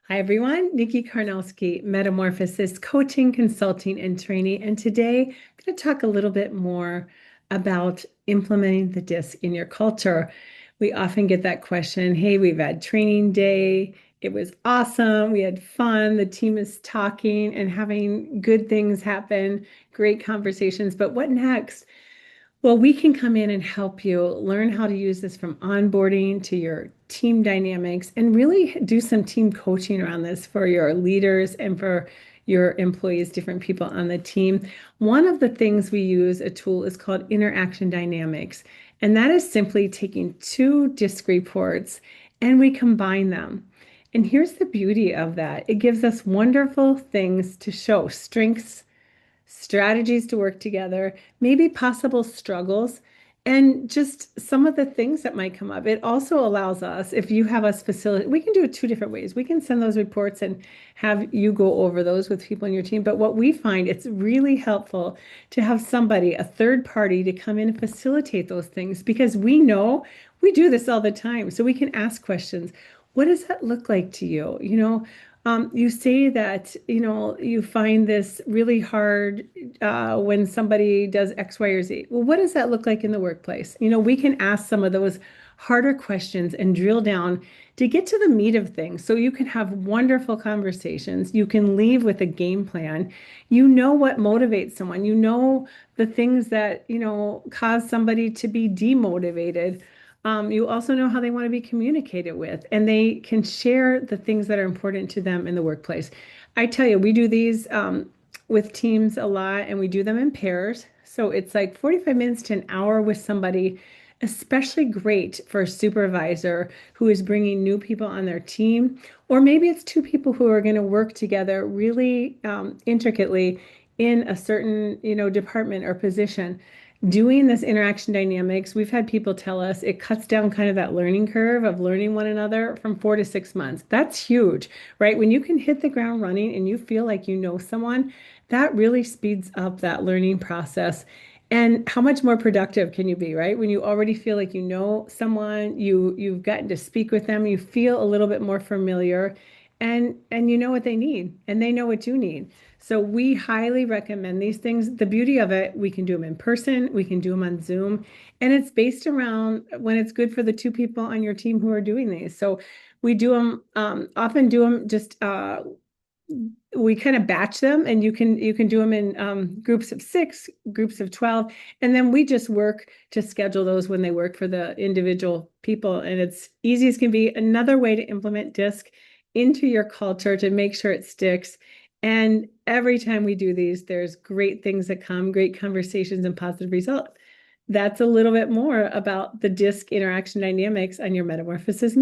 Hi, everyone. Nikki Karnowski, Metamorphosis Coaching, Consulting, and Training. And today I'm going to talk a little bit more about implementing the DISC in your culture. We often get that question, hey, we've had training day. It was awesome. We had fun. The team is talking and having good things happen, great conversations. But what next? Well, we can come in and help you learn how to use this from onboarding to your team dynamics and really do some team coaching around this for your leaders and for your employees, different people on the team. One of the things we use a tool is called interaction dynamics, and that is simply taking two disc reports and we combine them. And here's the beauty of that. It gives us wonderful things to show, strengths, strategies to work together, maybe possible struggles, and just some of the things that might come up. It also allows us, if you have us facilitate, we can do it two different ways. We can send those reports and have you go over those with people in your team. But what we find, it's really helpful to have somebody, a third party, to come in and facilitate those things because we know we do this all the time. So we can ask questions. What does that look like to you? You say that, you find this really hard when somebody does X, Y, or Z. Well, what does that look like in the workplace? We can ask some of those harder questions and drill down to get to the meat of things. So you can have wonderful conversations. You can leave with a game plan. You know what motivates someone. You know the things that, cause somebody to be demotivated. You also know how they want to be communicated with, and they can share the things that are important to them in the workplace. I tell you, we do these with teams a lot, and we do them in pairs. So it's like 45 minutes to an hour with somebody, especially great for a supervisor who is bringing new people on their team. Or maybe it's two people who are going to work together really intricately in a certain, department or position. Doing this interaction dynamics, we've had people tell us it cuts down kind of that learning curve of learning one another from 4 to 6 months. That's huge, right? When you can hit the ground running and you feel like you know someone, that really speeds up that learning process. And how much more productive can you be, right? When you already feel like you know someone, you've gotten to speak with them, you feel a little bit more familiar, and you know what they need, and they know what you need. So we highly recommend these things. The beauty of it, we can do them in person, we can do them on Zoom, and it's based around when it's good for the two people on your team who are doing these. So we do them, often do them just we kind of batch them, and you can do them in groups of 6, groups of 12, and then we just work to schedule those when they work for the individual people. And it's easy as can be, another way to implement DISC into your culture to make sure it sticks. And every time we do these, there's great things that come, great conversations and positive results. That's a little bit more about the DISC interaction dynamics on your Metamorphosis